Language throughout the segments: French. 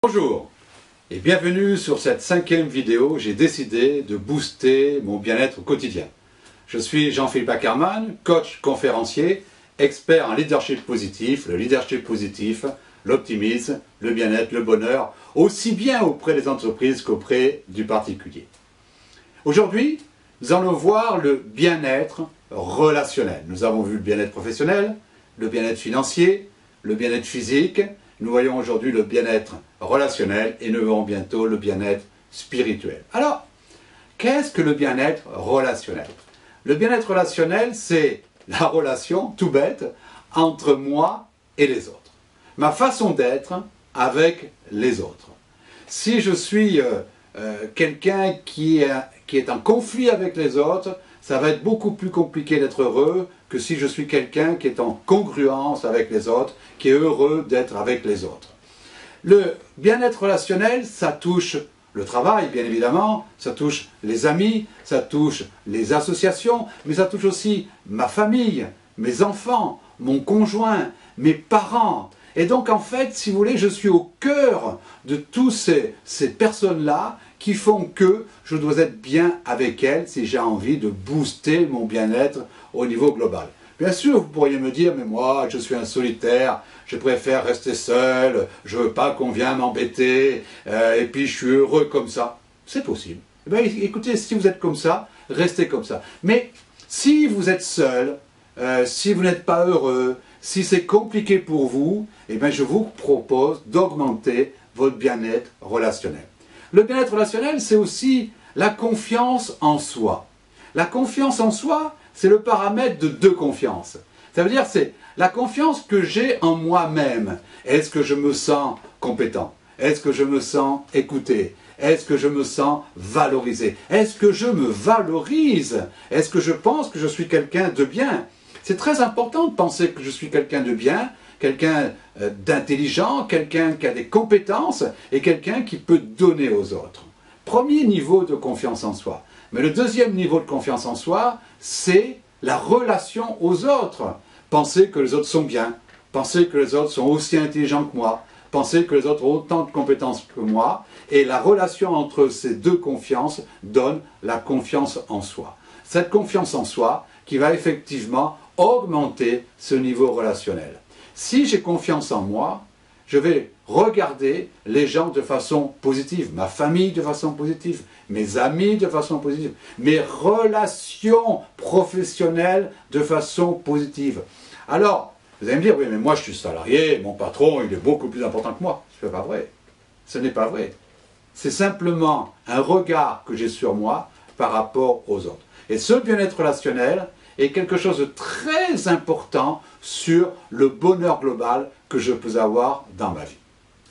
Bonjour et bienvenue sur cette 5e vidéo. J'ai décidé de booster mon bien-être au quotidien. Je suis Jean-Philippe Ackermann, coach conférencier, expert en leadership positif. Le leadership positif, l'optimisme, le bien-être, le bonheur, aussi bien auprès des entreprises qu'auprès du particulier. Aujourd'hui, nous allons voir le bien-être relationnel. Nous avons vu le bien-être professionnel, le bien-être financier, le bien-être physique. Nous voyons aujourd'hui le bien-être relationnel et nous verrons bientôt le bien-être spirituel. Alors, qu'est-ce que le bien-être relationnel? Le bien-être relationnel, c'est la relation, tout bête, entre moi et les autres. Ma façon d'être avec les autres. Si je suis quelqu'un qui est en conflit avec les autres, ça va être beaucoup plus compliqué d'être heureux que si je suis quelqu'un qui est en congruence avec les autres, qui est heureux d'être avec les autres. Le bien-être relationnel, ça touche le travail, bien évidemment, ça touche les amis, ça touche les associations, mais ça touche aussi ma famille, mes enfants, mon conjoint, mes parents. Et donc, en fait, si vous voulez, je suis au cœur de toutes ces personnes-là qui font que je dois être bien avec elles si j'ai envie de booster mon bien-être au niveau global. Bien sûr, vous pourriez me dire, mais moi, je suis un solitaire, je préfère rester seul, je ne veux pas qu'on vienne m'embêter, et puis je suis heureux comme ça. C'est possible. Eh bien, écoutez, si vous êtes comme ça, restez comme ça. Mais si vous êtes seul, si vous n'êtes pas heureux, si c'est compliqué pour vous, eh bien, je vous propose d'augmenter votre bien-être relationnel. Le bien-être relationnel, c'est aussi la confiance en soi. La confiance en soi, c'est le paramètre de deux confiances. Ça veut dire c'est la confiance que j'ai en moi-même. Est-ce que je me sens compétent? Est-ce que je me sens écouté? Est-ce que je me sens valorisé? Est-ce que je me valorise? Est-ce que je pense que je suis quelqu'un de bien? C'est très important de penser que je suis quelqu'un de bien, quelqu'un d'intelligent, quelqu'un qui a des compétences et quelqu'un qui peut donner aux autres. Premier niveau de confiance en soi. Mais le deuxième niveau de confiance en soi, c'est la relation aux autres. Penser que les autres sont bien, penser que les autres sont aussi intelligents que moi, penser que les autres ont autant de compétences que moi, et la relation entre ces deux confiances donne la confiance en soi. Cette confiance en soi qui va effectivement augmenter ce niveau relationnel. Si j'ai confiance en moi, je vais regarder les gens de façon positive, ma famille de façon positive, mes amis de façon positive, mes relations professionnelles de façon positive. Alors, vous allez me dire, oui, mais moi je suis salarié, mon patron, il est beaucoup plus important que moi. Ce n'est pas vrai. Ce n'est pas vrai. C'est simplement un regard que j'ai sur moi par rapport aux autres. Et ce bien-être relationnel est quelque chose de très important sur le bonheur global que je peux avoir dans ma vie.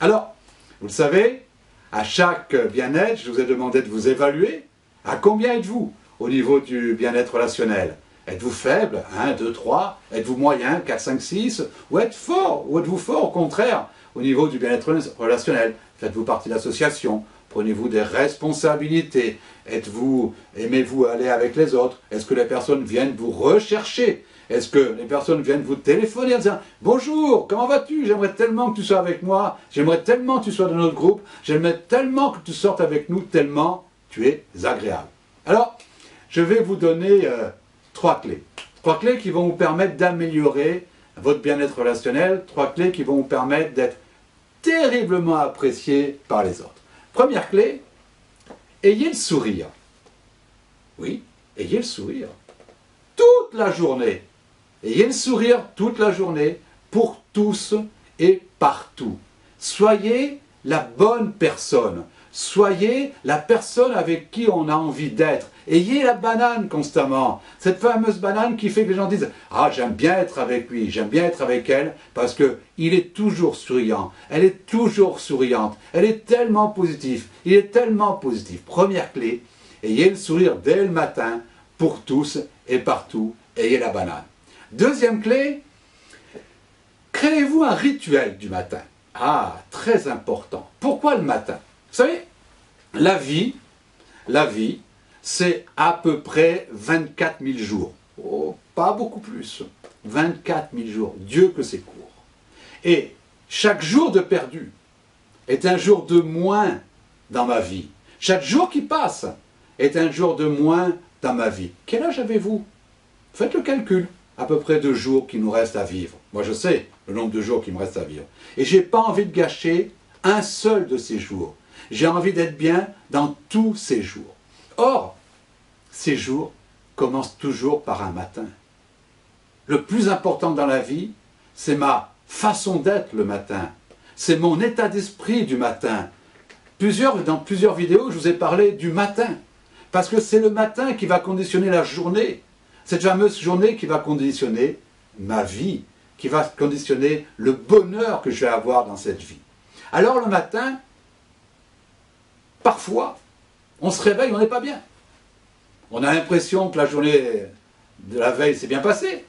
Alors, vous le savez, à chaque bien-être, je vous ai demandé de vous évaluer. À combien êtes-vous au niveau du bien-être relationnel? Êtes-vous faible? 1, 2, 3? Êtes-vous moyen? 4, 5, 6? Ou êtes-vous fort? Ou êtes-vous fort au contraire au niveau du bien-être relationnel? Faites-vous partie d'associations? Prenez-vous des responsabilités? Aimez-vous aller avec les autres? Est-ce que les personnes viennent vous rechercher? Est-ce que les personnes viennent vous téléphoner en disant « Bonjour, comment vas-tu? J'aimerais tellement que tu sois avec moi, j'aimerais tellement que tu sois dans notre groupe, j'aimerais tellement que tu sortes avec nous, tellement tu es agréable. » Alors, je vais vous donner 3 clés. 3 clés qui vont vous permettre d'améliorer votre bien-être relationnel, 3 clés qui vont vous permettre d'être terriblement apprécié par les autres. Première clé, ayez le sourire. Oui, ayez le sourire. Toute la journée. Ayez le sourire toute la journée, pour tous et partout. Soyez la bonne personne. Soyez la personne avec qui on a envie d'être. Ayez la banane constamment. Cette fameuse banane qui fait que les gens disent « Ah, j'aime bien être avec lui, j'aime bien être avec elle, parce qu'il est toujours souriant, elle est toujours souriante, elle est tellement positive, il est tellement positif. » Première clé, ayez le sourire dès le matin, pour tous et partout, ayez la banane. Deuxième clé, créez-vous un rituel du matin. Ah, très important. Pourquoi le matin? Vous savez, la vie, c'est à peu près 24 000 jours. Oh, pas beaucoup plus. 24 000 jours. Dieu que c'est court. Et chaque jour de perdu est un jour de moins dans ma vie. Chaque jour qui passe est un jour de moins dans ma vie. Quel âge avez-vous? Faites le calcul. À peu près 2 jours qui nous restent à vivre. Moi je sais le nombre de jours qui me restent à vivre. Et je n'ai pas envie de gâcher un seul de ces jours. J'ai envie d'être bien dans tous ces jours. Or, ces jours commencent toujours par un matin. Le plus important dans la vie, c'est ma façon d'être le matin. C'est mon état d'esprit du matin. Dans plusieurs vidéos, je vous ai parlé du matin. Parce que c'est le matin qui va conditionner la journée. Cette fameuse journée qui va conditionner ma vie, qui va conditionner le bonheur que je vais avoir dans cette vie. Alors le matin, parfois, on se réveille, on n'est pas bien. On a l'impression que la journée de la veille s'est bien passée.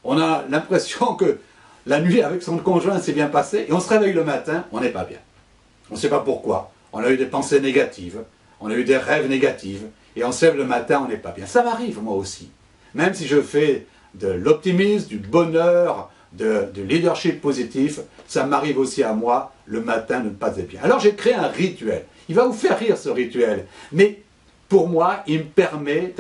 On a l'impression que la nuit avec son conjoint s'est bien passée. Et on se réveille le matin, on n'est pas bien. On ne sait pas pourquoi. On a eu des pensées négatives, on a eu des rêves négatifs. Et on se lève le matin, on n'est pas bien. Ça m'arrive moi aussi. Même si je fais de l'optimisme, du bonheur, de leadership positif, ça m'arrive aussi à moi, le matin, de ne pas être bien. Alors j'ai créé un rituel. Il va vous faire rire ce rituel. Mais pour moi, il me permet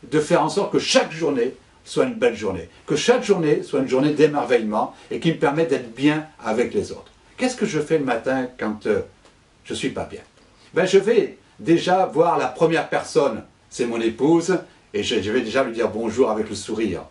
de faire en sorte que chaque journée soit une belle journée. Que chaque journée soit une journée d'émerveillement et qui me permet d'être bien avec les autres. Qu'est-ce que je fais le matin quand je ne suis pas bien? Je vais déjà voir la première personne, c'est mon épouse, et je vais déjà lui dire bonjour avec le sourire.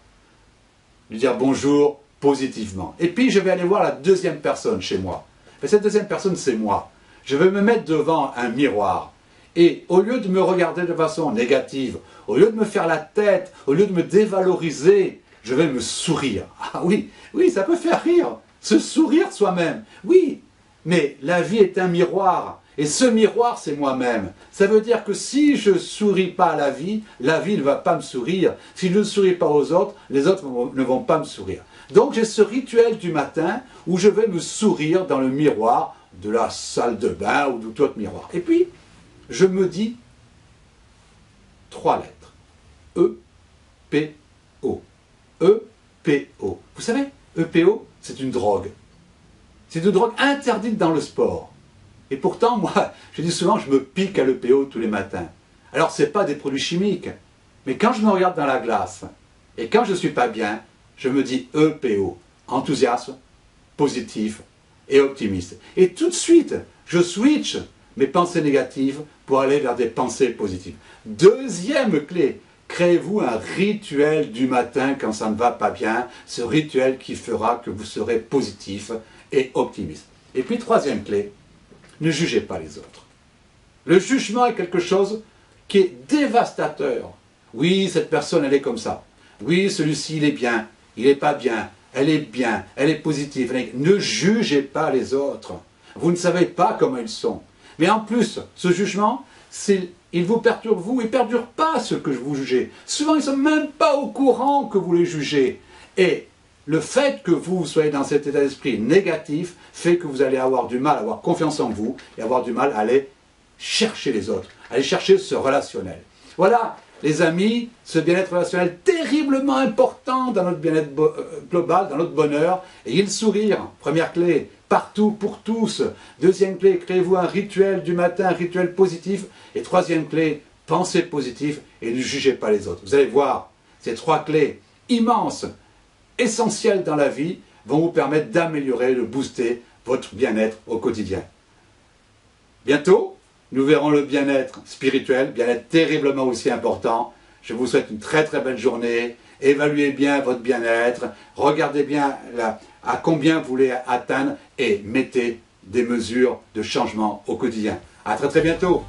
Lui dire bonjour positivement. Et puis je vais aller voir la deuxième personne chez moi. Et cette deuxième personne, c'est moi. Je vais me mettre devant un miroir. Et au lieu de me regarder de façon négative, au lieu de me faire la tête, au lieu de me dévaloriser, je vais me sourire. Ah oui, oui, ça peut faire rire. Se sourire soi-même. Oui, mais la vie est un miroir. Et ce miroir, c'est moi-même. Ça veut dire que si je ne souris pas à la vie ne va pas me sourire. Si je ne souris pas aux autres, les autres ne vont pas me sourire. Donc j'ai ce rituel du matin où je vais me sourire dans le miroir de la salle de bain ou de tout autre miroir. Et puis, je me dis 3 lettres. E-P-O. E-P-O. Vous savez, E-P-O, c'est une drogue. C'est une drogue interdite dans le sport. Et pourtant, moi, je dis souvent, je me pique à l'EPO tous les matins. Alors, ce n'est pas des produits chimiques. Mais quand je me regarde dans la glace, et quand je ne suis pas bien, je me dis EPO. Enthousiasme, positif et optimiste. Et tout de suite, je switch mes pensées négatives pour aller vers des pensées positives. Deuxième clé, créez-vous un rituel du matin quand ça ne va pas bien. Ce rituel qui fera que vous serez positif et optimiste. Et puis, troisième clé, ne jugez pas les autres. Le jugement est quelque chose qui est dévastateur. Oui, cette personne, elle est comme ça. Oui, celui-ci, il est bien. Il n'est pas bien. Elle est positive. Ne jugez pas les autres. Vous ne savez pas comment ils sont. Mais en plus, ce jugement, il vous perturbe vous. Il ne perturbe pas ceux que vous jugez. Souvent, ils ne sont même pas au courant que vous les jugez. Et le fait que vous soyez dans cet état d'esprit négatif fait que vous allez avoir du mal à avoir confiance en vous et avoir du mal à aller chercher les autres, aller chercher ce relationnel. Voilà, les amis, ce bien-être relationnel terriblement important dans notre bien-être global, dans notre bonheur. Ayez le sourire, première clé, partout, pour tous. Deuxième clé, créez-vous un rituel du matin, un rituel positif. Et troisième clé, pensez positif et ne jugez pas les autres. Vous allez voir, ces 3 clés immenses, essentiels dans la vie, vont vous permettre d'améliorer, de booster votre bien-être au quotidien. Bientôt, nous verrons le bien-être spirituel, bien-être terriblement aussi important. Je vous souhaite une très très belle journée. Évaluez bien votre bien-être, regardez bien à combien vous voulez atteindre et mettez des mesures de changement au quotidien. À très très bientôt.